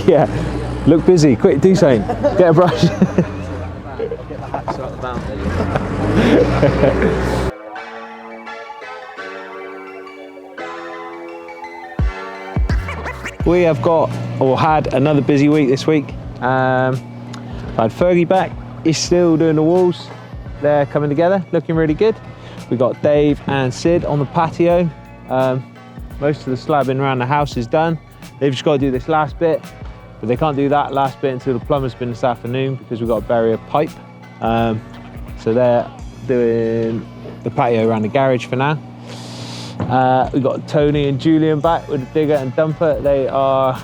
Yeah, look busy, quick, do something. Get a brush. I'll get the hacksaw at the boundary. We have got, or had, another busy week this week. I had Fergie back. He's still doing the walls. They're coming together, looking really good. We got Dave and Sid on the patio. Most of the slabbing around the house is done. They've just got to do this last bit, but they can't do that last bit until the plumber's been this afternoon because we've got to bury a pipe. So they're doing the patio around the garage for now. We've got Tony and Julian back with the digger and dumper. They are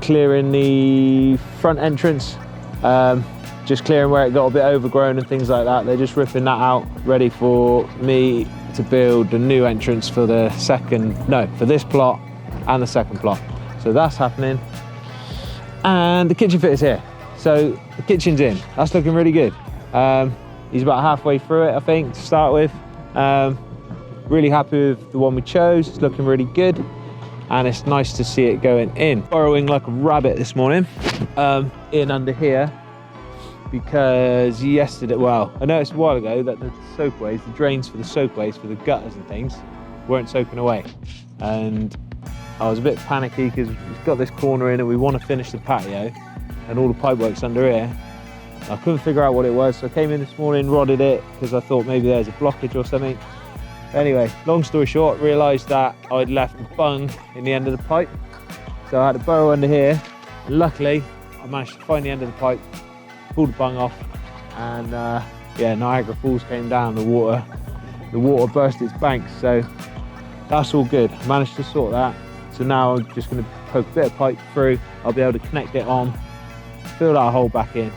clearing the front entrance, just clearing where it got a bit overgrown and things like that. They're just ripping that out, ready for me to build the new entrance for the for this plot and the second plot. So that's happening. And the kitchen fit is here. So the kitchen's in. That's looking really good. He's about halfway through it, I think, to start with. Really happy with the one we chose. It's looking really good, and it's nice to see it going in. Burrowing like a rabbit this morning in under here, because yesterday, well, I noticed a while ago that the soakaways, the drains for the soakaways for the gutters and things weren't soaking away, and I was a bit panicky because we've got this corner in and we want to finish the patio and all the pipework's under here. I couldn't figure out what it was, so I came in this morning, rodded it because I thought maybe there's a blockage or something. Anyway, long story short, realised that I'd left the bung in the end of the pipe. So I had to burrow under here. Luckily, I managed to find the end of the pipe, pull the bung off, and yeah, Niagara Falls came down, the water burst its banks, so that's all good. I managed to sort that. So now I'm just going to poke a bit of pipe through. I'll be able to connect it on, fill that hole back in.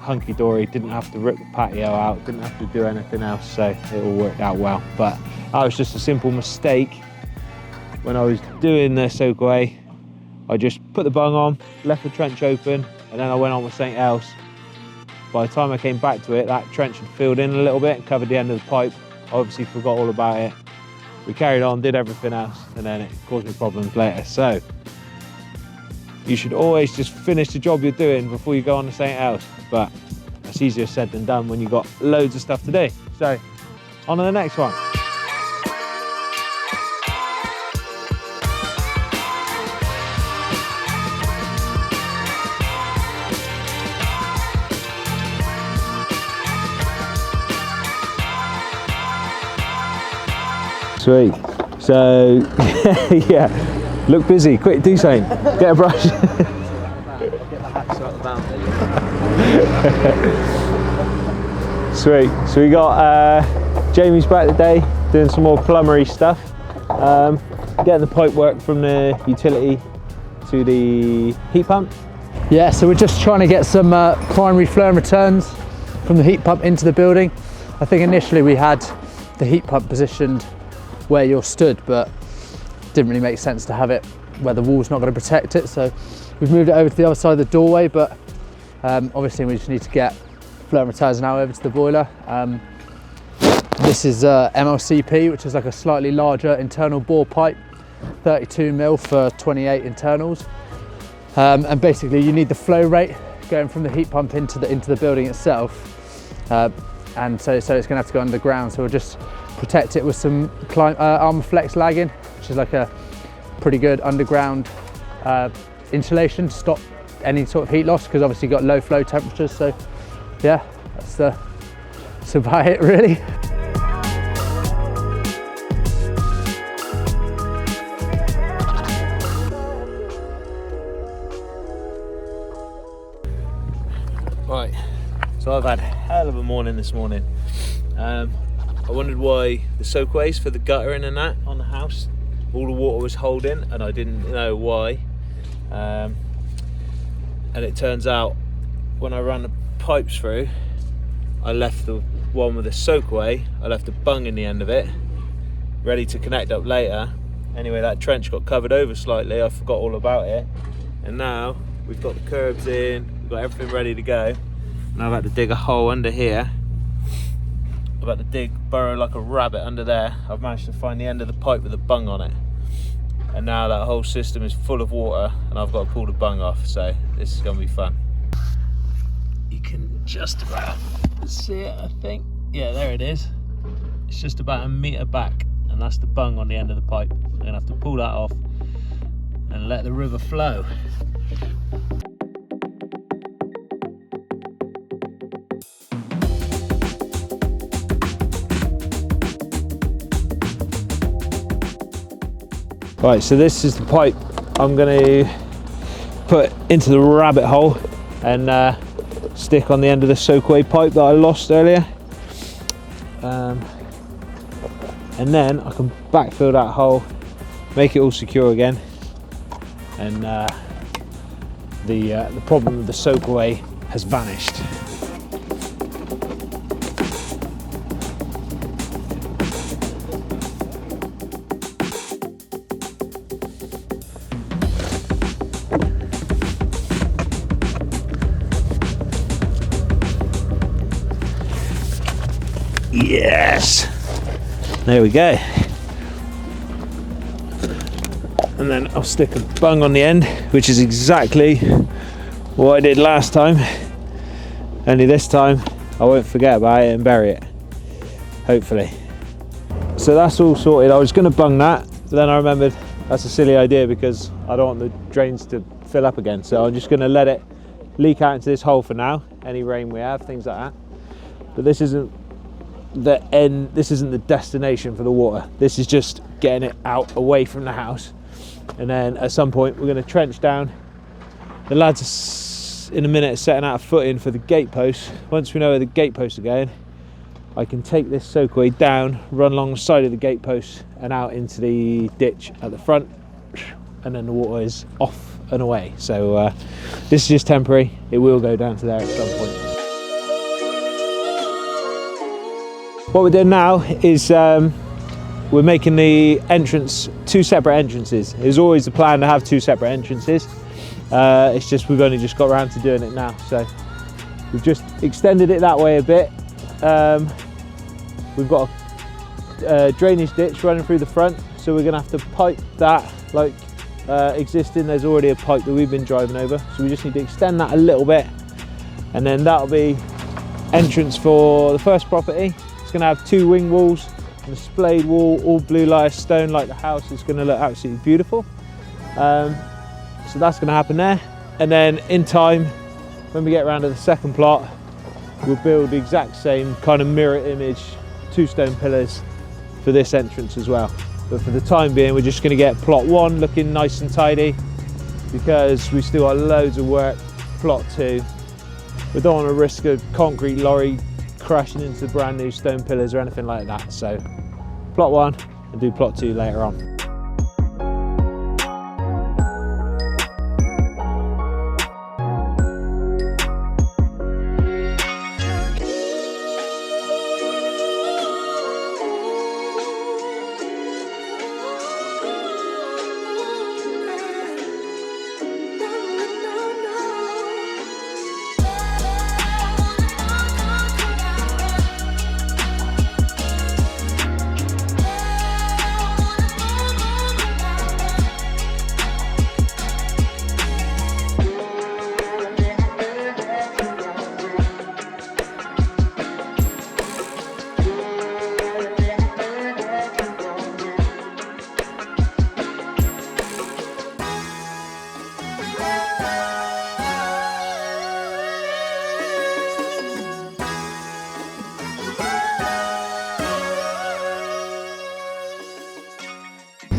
Hunky-dory, didn't have to rip the patio out, didn't have to do anything else, so it all worked out well. But that was just a simple mistake. When I was doing the soakaway, I just put the bung on, left the trench open, and then I went on with something else. By the time I came back to it, that trench had filled in a little bit and covered the end of the pipe. I obviously forgot all about it. We carried on, did everything else, and then it caused me problems later. So you should always just finish the job you're doing before you go on to something else. But that's easier said than done when you've got loads of stuff to do. So on to the next one. Sweet. So yeah, look busy, quick, do something. Get a brush. I'll get the hacksaw at the boundary. Sweet. So we got Jamie's back today doing some more plumbery stuff, getting the pipe work from the utility to the heat pump. Yeah, so we're just trying to get some primary flow and returns from the heat pump into the building. I think initially we had the heat pump positioned where you're stood, but it didn't really make sense to have it where the wall's not going to protect it, so we've moved it over to the other side of the doorway. But obviously we just need to get flow and returns now over to the boiler. This is MLCP, which is like a slightly larger internal bore pipe, 32mm for 28 internals, and basically you need the flow rate going from the heat pump into the building itself, and so it's going to have to go underground. So we'll just protect it with some Armorflex lagging, which is like a pretty good underground insulation to stop any sort of heat loss, because obviously you've got low flow temperatures. So yeah, that's about it really. Right, so I've had a hell of a morning this morning. I wondered why the soakaways for the guttering and that on the house, all the water was holding, and I didn't know why. And it turns out when I ran the pipes through, I left the one with the soakaway, I left a bung in the end of it, ready to connect up later. Anyway, that trench got covered over slightly, I forgot all about it. And now we've got the curbs in, we've got everything ready to go. Now I've had to dig a hole under here. I've had to burrow like a rabbit under there. I've managed to find the end of the pipe with a bung on it. and now that whole system is full of water and I've got to pull the bung off, so this is going to be fun. You can just about see it, I think. Yeah, there it is. It's just about a metre back, and that's the bung on the end of the pipe. I'm going to have to pull that off and let the river flow. Right, so this is the pipe I'm going to put into the rabbit hole and stick on the end of the Soakaway pipe that I lost earlier. And then I can backfill that hole, make it all secure again, and the problem with the Soakaway has vanished. Yes, there we go. And then I'll stick a bung on the end, which is exactly what I did last time, only this time I won't forget about it and bury it, hopefully. So that's all sorted. I was going to bung that, but then I remembered that's a silly idea because I don't want the drains to fill up again, so I'm just going to let it leak out into this hole for now, any rain we have, things like that. But this isn't the end, this isn't the destination for the water. This is just getting it out away from the house, and then at some point we're going to trench down. The lads in a minute are setting out a footing for the gate posts. Once we know where the gate posts are going, I can take this Soakaway down, run along the side of the gate post and out into the ditch at the front, and then the water is off and away. So this is just temporary. It will go down to there at some point. What we're doing now is we're making the entrance 2 separate entrances. It was always the plan to have 2 separate entrances. It's just we've only just got around to doing it now. So we've just extended it that way a bit. We've got a drainage ditch running through the front, so we're going to have to pipe that like existing. There's already a pipe that we've been driving over, so we just need to extend that a little bit, and then that'll be entrance for the first property. It's going to have 2 wing walls and a splayed wall, all blue layer stone like the house. It's going to look absolutely beautiful. So that's going to happen there, and then in time when we get around to the second plot, we'll build the exact same kind of mirror image 2 stone pillars for this entrance as well. But for the time being, we're just going to get plot 1 looking nice and tidy, because we still got loads of work. Plot 2, we don't want to risk a concrete lorry crashing into brand new stone pillars or anything like that. So plot 1 and do plot 2 later on.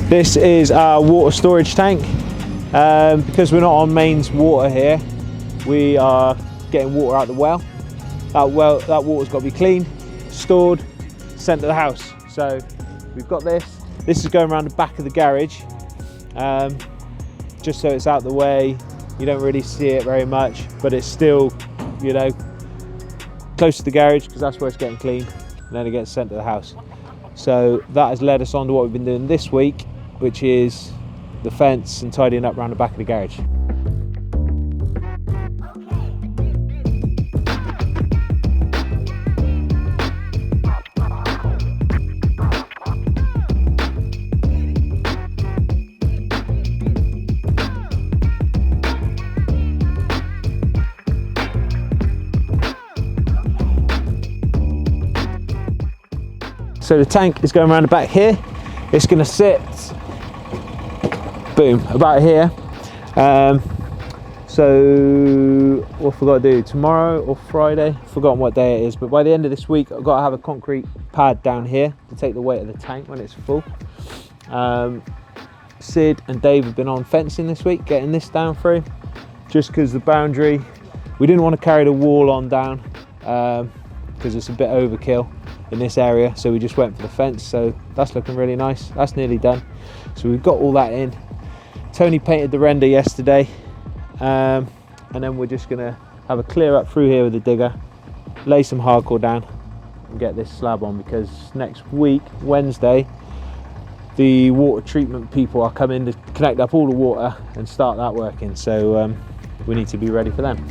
This is our water storage tank. Because we're not on mains water here, we are getting water out the well. That water's got to be cleaned, stored, sent to the house. So we've got this. This is going around the back of the garage, just so it's out the way. You don't really see it very much, but it's still, you know, close to the garage, because that's where it's getting cleaned, and then it gets sent to the house. So that has led us on to what we've been doing this week, which is the fence and tidying up around the back of the garage. So the tank is going around the back here. It's going to sit, boom, about here. So what have I got to do tomorrow or Friday? I've forgotten what day it is, but by the end of this week I've got to have a concrete pad down here to take the weight of the tank when it's full. Sid and Dave have been on fencing this week, getting this down through, just because the boundary, we didn't want to carry the wall on down because it's a bit overkill in this area, so we just went for the fence. So that's looking really nice. That's nearly done. So we've got all that in. Tony painted the render yesterday, and then we're just gonna have a clear up through here with the digger, lay some hardcore down and get this slab on, because next week, Wednesday, the water treatment people are coming to connect up all the water and start that working. So we need to be ready for them.